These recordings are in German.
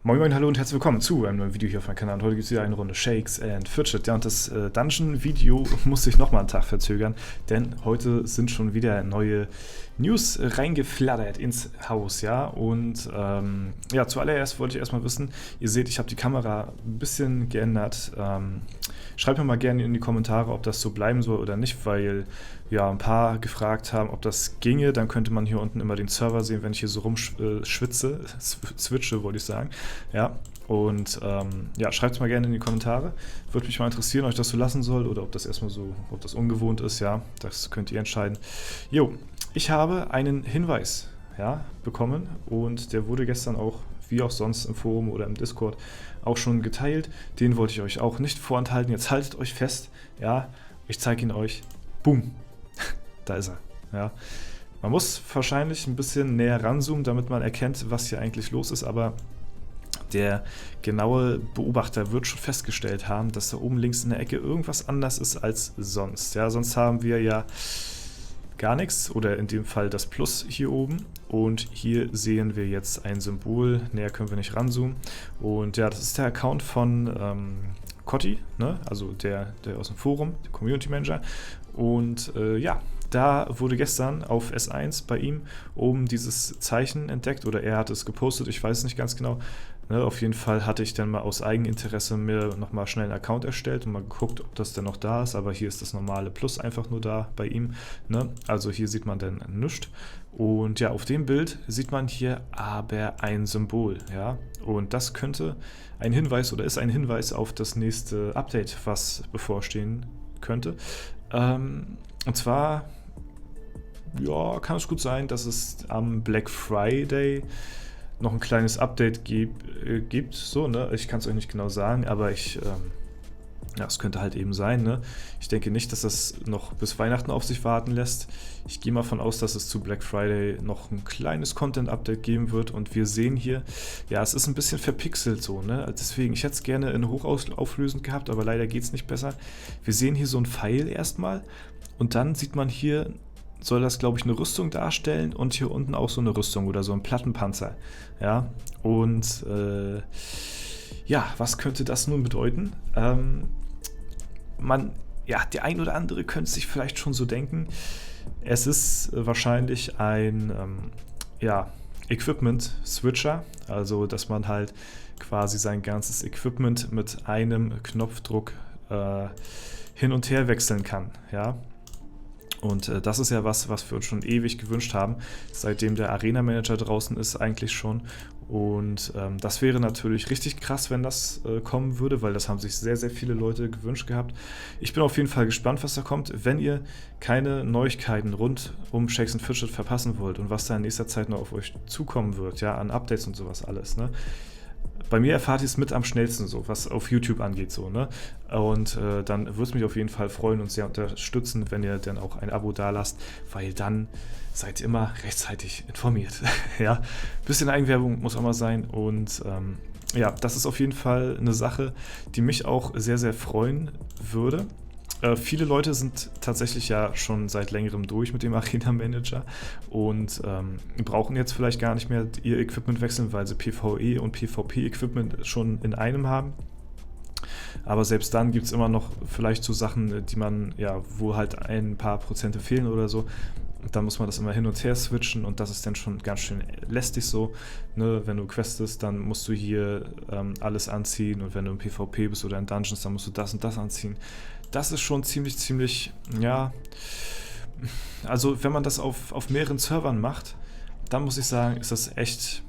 Moin Moin, hallo und herzlich willkommen zu einem neuen Video hier auf meinem Kanal. Und heute gibt es wieder eine Runde Shakes and Fidget. Ja, und das Dungeon-Video muss sich nochmal einen Tag verzögern, denn heute sind schon wieder neue News reingeflattert ins Haus, ja. Und ja, zuallererst wollte ich erstmal wissen, ihr seht, ich habe die Kamera ein bisschen geändert. Schreibt mir mal gerne in die Kommentare, ob das so bleiben soll oder nicht, weil ja, ein paar gefragt haben, ob das ginge. Dann könnte man hier unten immer den Server sehen, wenn ich hier so rumschwitze, switche, wollte ich sagen. Ja, und ja, schreibt es mal gerne in die Kommentare. Würde mich mal interessieren, ob ich das so lassen soll oder ob das erstmal so, ob das ungewohnt ist. Ja, das könnt ihr entscheiden. Jo, ich habe einen Hinweis, ja, bekommen und der wurde gestern auch, wie auch sonst im Forum oder im Discord, auch schon geteilt. Den wollte ich euch auch nicht vorenthalten. Jetzt haltet euch fest, ja, ich zeige ihn euch. Boom, da ist er, ja. Man muss wahrscheinlich ein bisschen näher ranzoomen, damit man erkennt, was hier eigentlich los ist, aber der genaue Beobachter wird schon festgestellt haben, dass da oben links in der Ecke irgendwas anders ist als sonst. Ja, sonst haben wir ja gar nichts oder in dem Fall das Plus hier oben und hier sehen wir jetzt ein Symbol, näher können wir nicht ranzoomen und ja, das ist der Account von Cotti, ne? Also der aus dem Forum, der Community Manager und ja, da wurde gestern auf S1 bei ihm oben dieses Zeichen entdeckt oder er hat es gepostet, ich weiß es nicht ganz genau. Ne, auf jeden Fall hatte ich dann mal aus Eigeninteresse mir nochmal schnell einen Account erstellt und mal geguckt, ob das denn noch da ist, aber hier ist das normale Plus einfach nur da bei ihm. Ne? Also hier sieht man dann nichts. Und ja, auf dem Bild sieht man hier aber ein Symbol. Ja? Und das könnte ein Hinweis oder ist ein Hinweis auf das nächste Update, was bevorstehen könnte. Und zwar ja, kann es gut sein, dass es am Black Friday noch ein kleines Update gibt, so, ne? Ich kann es euch nicht genau sagen, aber ja, es könnte halt eben sein, ne? Ich denke nicht, dass das noch bis Weihnachten auf sich warten lässt. Ich gehe mal von aus, dass es zu Black Friday noch ein kleines Content-Update geben wird und wir sehen hier, ja, es ist ein bisschen verpixelt so, ne? Deswegen, ich hätte es gerne in hochauflösend gehabt, aber leider geht es nicht besser. Wir sehen hier so ein Pfeil erstmal und dann sieht man hier, soll das, glaube ich, eine Rüstung darstellen und hier unten auch so eine Rüstung oder so ein Plattenpanzer. Ja, und ja, was könnte das nun bedeuten? Ja, der ein oder andere könnte sich vielleicht schon so denken, es ist wahrscheinlich ein ja, Equipment-Switcher, also dass man halt quasi sein ganzes Equipment mit einem Knopfdruck hin und her wechseln kann, ja. Und das ist ja was wir uns schon ewig gewünscht haben, seitdem der Arena Manager draußen ist eigentlich schon. Und das wäre natürlich richtig krass, wenn das kommen würde, weil das haben sich sehr, sehr viele Leute gewünscht gehabt. Ich bin auf jeden Fall gespannt, was da kommt. Wenn ihr keine Neuigkeiten rund um Shakes and Fidget verpassen wollt und was da in nächster Zeit noch auf euch zukommen wird, ja, an Updates und sowas alles, ne? Bei mir erfahrt ihr es mit am schnellsten so, was auf YouTube angeht so, ne? Und dann würde es mich auf jeden Fall freuen und sehr unterstützen, wenn ihr dann auch ein Abo dalasst, weil dann seid ihr immer rechtzeitig informiert. Ja, bisschen Eigenwerbung muss auch mal sein und ja, das ist auf jeden Fall eine Sache, die mich auch sehr, sehr freuen würde. Viele Leute sind tatsächlich ja schon seit längerem durch mit dem Arena Manager und brauchen jetzt vielleicht gar nicht mehr ihr Equipment wechseln, weil sie PvE und PvP-Equipment schon in einem haben. Aber selbst dann gibt es immer noch vielleicht so Sachen, die man, ja, wo halt ein paar Prozente fehlen oder so. Und dann muss man das immer hin und her switchen und das ist dann schon ganz schön lästig so. Ne? Wenn du questest, dann musst du hier alles anziehen und wenn du im PvP bist oder in Dungeons, dann musst du das und das anziehen. Das ist schon ziemlich, ja, also wenn man das auf mehreren Servern macht, dann muss ich sagen, ist das echt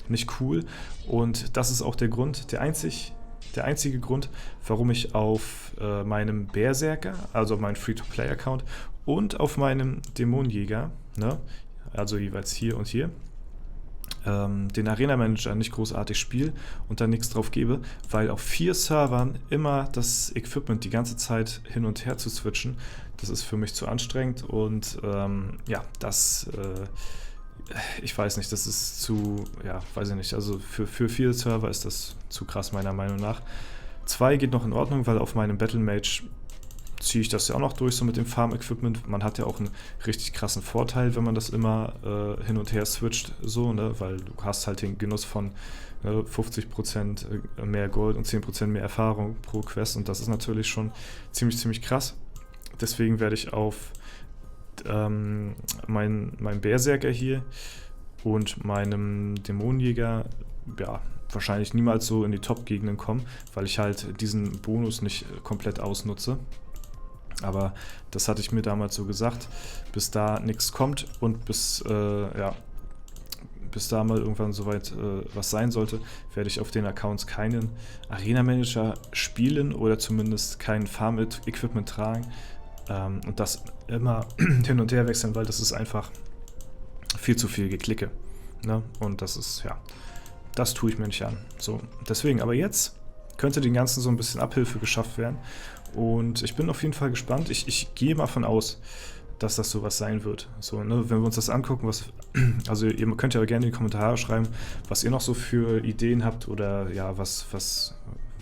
nicht cool und das ist auch der Grund, der einzige Grund, warum ich auf meinem Berserker, also auf meinem Free-to-Play-Account und auf meinem Dämonenjäger, ne, also jeweils hier und hier, den Arena Manager nicht großartig spiele und da nichts drauf gebe, weil auf 4 Servern immer das Equipment die ganze Zeit hin und her zu switchen, das ist für mich zu anstrengend und ja, das ich weiß nicht, das ist zu, ja, weiß ich nicht, also für 4 Server ist das zu krass meiner Meinung nach. 2 geht noch in Ordnung, weil auf meinem Battle Mage ziehe ich das ja auch noch durch, so mit dem Farm-Equipment. Man hat ja auch einen richtig krassen Vorteil, wenn man das immer hin und her switcht, so, ne? Weil du hast halt den Genuss von ne, 50% mehr Gold und 10% mehr Erfahrung pro Quest und das ist natürlich schon ziemlich krass. Deswegen werde ich auf mein Berserker hier und meinem Dämonenjäger wahrscheinlich niemals so in die Top-Gegenden kommen, weil ich halt diesen Bonus nicht komplett ausnutze. Aber das hatte ich mir damals so gesagt, bis da nichts kommt und bis da mal irgendwann soweit was sein sollte, werde ich auf den Accounts keinen Arena-Manager spielen oder zumindest kein Farm-Equipment tragen und das immer hin und her wechseln, weil das ist einfach viel zu viel Geklicke. Ne? Und das ist, das tue ich mir nicht an. So, deswegen, aber jetzt könnte den Ganzen so ein bisschen Abhilfe geschafft werden und ich bin auf jeden Fall gespannt. Ich gehe mal von aus, dass das sowas sein wird. So, ne, wenn wir uns das angucken, also ihr könnt ja gerne in die Kommentare schreiben, was ihr noch so für Ideen habt oder ja, was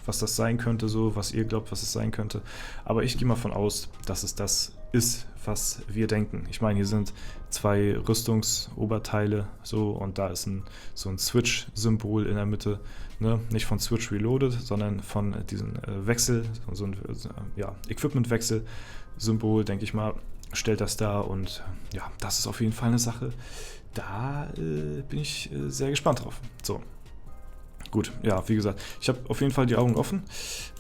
das sein könnte, so, was ihr glaubt, was es sein könnte. Aber ich gehe mal von aus, dass es das ist, was wir denken. Ich meine, hier sind 2 Rüstungsoberteile so und da ist so ein Switch-Symbol in der Mitte. Ne? Nicht von Switch Reloaded, sondern von diesem Wechsel, so ein Equipment-Wechsel-Symbol, denke ich mal, stellt das dar und ja, das ist auf jeden Fall eine Sache, da bin ich sehr gespannt drauf. So, gut, ja, wie gesagt, ich habe auf jeden Fall die Augen offen,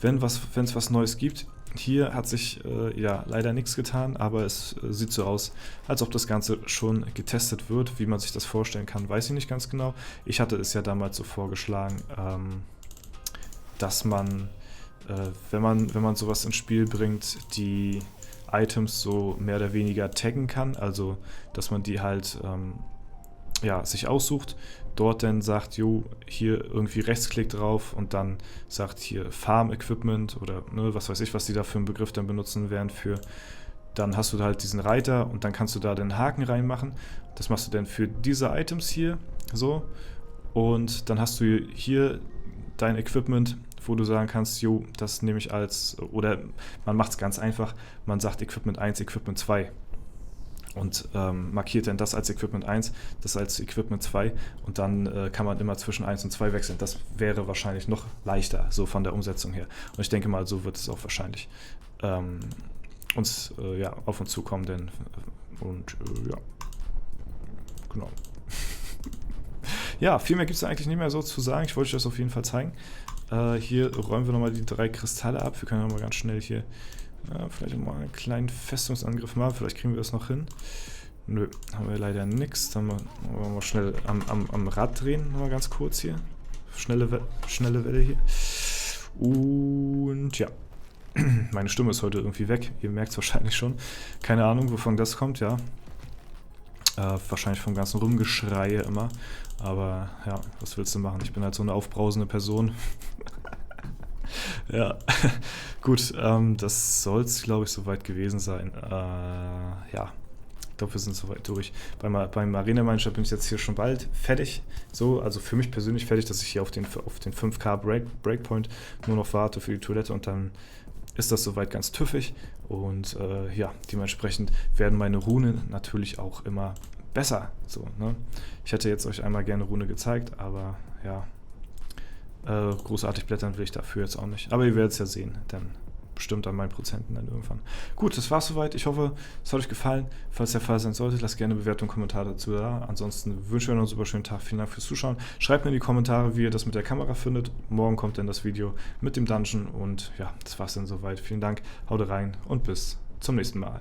wenn es was Neues gibt. Hier hat sich leider nichts getan, aber es sieht so aus, als ob das Ganze schon getestet wird. Wie man sich das vorstellen kann, weiß ich nicht ganz genau. Ich hatte es ja damals so vorgeschlagen, dass man, wenn man sowas ins Spiel bringt, die Items so mehr oder weniger taggen kann, also dass man die halt sich aussucht, dort dann sagt, jo, hier irgendwie Rechtsklick drauf und dann sagt hier Farm Equipment oder ne, was weiß ich, was die da für einen Begriff dann benutzen werden für, dann hast du halt diesen Reiter und dann kannst du da den Haken reinmachen. Das machst du dann für diese Items hier so und dann hast du hier dein Equipment, wo du sagen kannst, jo, das nehme ich als, oder man macht es ganz einfach, man sagt Equipment 1, Equipment 2 und markiert dann das als Equipment 1, das als Equipment 2 und dann kann man immer zwischen 1 und 2 wechseln. Das wäre wahrscheinlich noch leichter, so von der Umsetzung her. Und ich denke mal, so wird es auch wahrscheinlich auf uns zukommen, denn genau. Ja, viel mehr gibt es eigentlich nicht mehr so zu sagen. Ich wollte euch das auf jeden Fall zeigen. Hier räumen wir nochmal die 3 Kristalle ab. Wir können nochmal ganz schnell hier vielleicht mal einen kleinen Festungsangriff machen. Vielleicht kriegen wir das noch hin. Nö, haben wir leider nichts. Dann wollen wir mal schnell am Rad drehen, nochmal ganz kurz hier. Schnelle Welle hier. Und ja, meine Stimme ist heute irgendwie weg. Ihr merkt es wahrscheinlich schon. Keine Ahnung, wovon das kommt, ja. Wahrscheinlich vom ganzen Rumgeschreie immer. Aber ja, was willst du machen? Ich bin halt so eine aufbrausende Person. Ja, gut, das soll es, glaube ich, soweit gewesen sein. Ja, ich glaube, wir sind soweit durch. Beim Arena-Manager bin ich jetzt hier schon bald fertig. So, also für mich persönlich fertig, dass ich hier auf den 5K Breakpoint nur noch warte für die Toilette und dann ist das soweit ganz tüffig. Und ja, dementsprechend werden meine Runen natürlich auch immer besser. So, ne? Ich hätte jetzt euch einmal gerne Rune gezeigt, aber ja, großartig blättern will ich dafür jetzt auch nicht. Aber ihr werdet es ja sehen, dann bestimmt an meinen Prozenten dann irgendwann. Gut, das war's soweit. Ich hoffe, es hat euch gefallen. Falls der Fall sein sollte, lasst gerne eine Bewertung und Kommentar dazu da. Ansonsten wünsche ich euch noch einen super schönen Tag. Vielen Dank fürs Zuschauen. Schreibt mir in die Kommentare, wie ihr das mit der Kamera findet. Morgen kommt dann das Video mit dem Dungeon und ja, das war's dann soweit. Vielen Dank, haut rein und bis zum nächsten Mal.